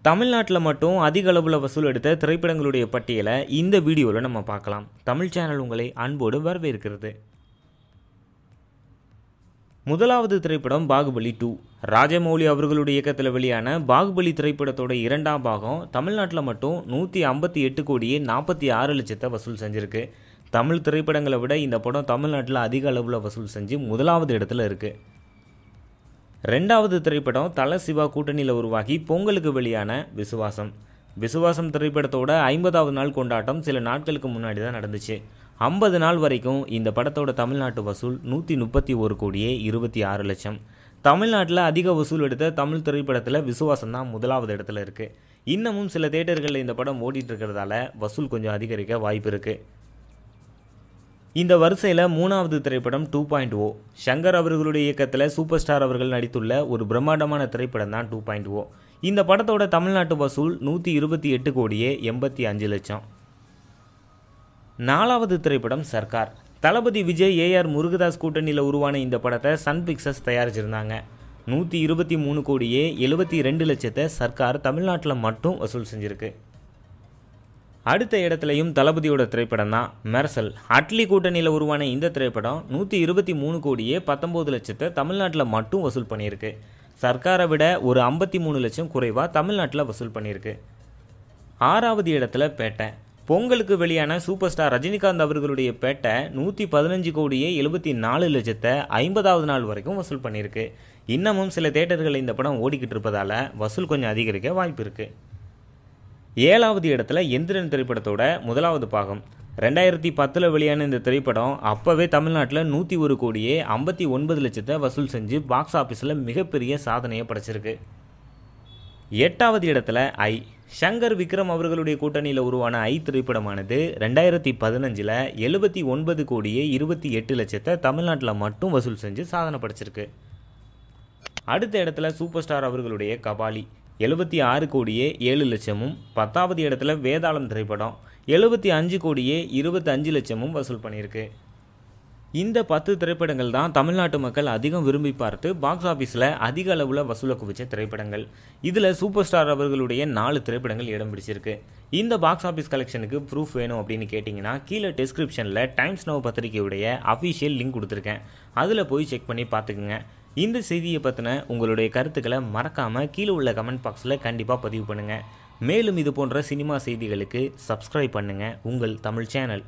தமிழ்நாட்டில் மட்டும் அதிக அளவில் வசூல் எடுத்த திரைப்படங்களுடைய பட்டியலை இந்த வீடியோவில் நம்ம பார்க்கலாம். தமிழ் சேனல் உங்களை அன்போடு வரவேற்கிறது. முதலாவது திரைப்படம் பாகுபலி 2. ராஜமௌலி அவர்களுடைய இயக்கத்தில் வெளியான பாகுபலி திரைப்படத்தோட இரண்டாம் பாகம் தமிழ்நாட்டில் மட்டும் 158 கோடியே 46 லட்சத்தை வசூல் செஞ்சுருக்கு. தமிழ் திரைப்படங்களை விட இந்த படம் தமிழ்நாட்டில் அதிக அளவில் வசூல் செஞ்சு முதலாவது இடத்துல இருக்குது. ரெண்டாவது திரைப்படம் தல சிவா கூட்டணியில் உருவாகி பொங்கலுக்கு வெளியான விசுவாசம் திரைப்படத்தோட 50வது நாள் கொண்டாட்டம் சில நாட்களுக்கு முன்னாடி தான் நடந்துச்சு. 50 நாள் வரைக்கும் இந்த படத்தோட தமிழ்நாட்டு வசூல் 131 கோடியே 26 லட்சம். தமிழ்நாட்டில் அதிக வசூல் எடுத்த தமிழ் திரைப்படத்தில் விசுவாசம் தான் முதலாவது இடத்துல இருக்குது. இன்னமும் சில தியேட்டர்களில் இந்த படம் ஓடிட்டு இருக்கிறதால வசூல் கொஞ்சம் அதிகரிக்க வாய்ப்பு இருக்குது. இந்த வரிசையில் மூணாவது திரைப்படம் 2.0. சங்கர் அவர்களுடைய இயக்கத்தில் சூப்பர் ஸ்டார் அவர்கள் நடித்துள்ள ஒரு பிரம்மாண்டமான திரைப்படம் தான் 2.0. இந்த படத்தோட தமிழ்நாட்டு வசூல் 128 கோடியே 85 லட்சம். நாலாவது திரைப்படம் சர்க்கார். தளபதி விஜய் AR முருகதாஸ் கூட்டணியில் உருவான இந்த படத்தை சன் பிக்சர்ஸ் தயாரிச்சிருந்தாங்க. 123 கோடியே 72 லட்சத்தை சர்க்கார் தமிழ்நாட்டில் மட்டும் வசூல் செஞ்சிருக்கு. அடுத்த இடத்துலையும் தளபதியோட திரைப்படம் தான் மெர்சல். அட்லி கூட்டணியில் உருவான இந்த திரைப்படம் 123 கோடியே 19 லட்சத்தை தமிழ்நாட்டில் மட்டும் வசூல் பண்ணியிருக்கு. சர்க்காரை விட ஒரு 53 லட்சம் குறைவாக தமிழ்நாட்டில் வசூல் பண்ணியிருக்கு. ஆறாவது இடத்துல பேட்டை. பொங்கலுக்கு வெளியான சூப்பர் ஸ்டார் ரஜினிகாந்த் அவர்களுடைய பேட்டை 115 கோடியே 74 லட்சத்தை 50வது நாள் வரைக்கும் வசூல் பண்ணியிருக்கு. இன்னமும் சில தியேட்டர்களில் இந்த படம் ஓடிக்கிட்டு இருப்பதால் வசூல் கொஞ்சம் அதிகரிக்க வாய்ப்பு இருக்குது. ஏழாவது இடத்துல எந்திரன் திரைப்படத்தோட முதலாவது பாகம். 2010 வெளியான இந்த திரைப்படம் அப்போவே தமிழ்நாட்டில் 101 கோடியே 59 லட்சத்தை வசூல் செஞ்சு பாக்ஸ் ஆஃபீஸில் மிகப்பெரிய சாதனையை படைச்சிருக்கு. எட்டாவது இடத்துல ஐ. சங்கர் விக்ரம் அவர்களுடைய கூட்டணியில் உருவான ஐ திரைப்படமானது 2015 79 கோடியே 28 லட்சத்தை தமிழ்நாட்டில் மட்டும் வசூல் செஞ்சு சாதனை படைச்சிருக்கு. அடுத்த இடத்துல சூப்பர் ஸ்டார் அவர்களுடைய கபாலி 76 கோடியே 7 லட்சமும். 10வது இடத்துல வேதாளம் திரைப்படம் 75 கோடியே 25 லட்சமும் வசூல் பண்ணியிருக்கு. இந்த 10 திரைப்படங்கள் தான் தமிழ்நாட்டு மக்கள் அதிகம் விரும்பி பார்த்து பாக்ஸ் ஆஃபீஸில் அதிக அளவில் வசூலை குவிச்ச திரைப்படங்கள். இதில் சூப்பர் ஸ்டார் அவர்களுடைய 4 திரைப்படங்கள் இடம் பிடிச்சிருக்கு. இந்த பாக்ஸ் ஆஃபீஸ் கலெக்ஷனுக்கு ப்ரூஃப் வேணும் அப்படின்னு கேட்டிங்கன்னா கீழே டிஸ்கிரிப்ஷனில் டைம்ஸ் நவ் பத்திரிகையுடைய அஃபிஷியல் லிங்க் கொடுத்துருக்கேன். அதில் போய் செக் பண்ணி பார்த்துக்குங்க. இந்த செய்தியை பற்றின உங்களுடைய கருத்துக்களை மறக்காமல் கீழே உள்ள கமெண்ட் பாக்ஸில் கண்டிப்பாக பதிவு பண்ணுங்கள். மேலும் இது போன்ற சினிமா செய்திகளுக்கு சப்ஸ்கிரைப் பண்ணுங்கள் உங்கள் தமிழ் சேனல்.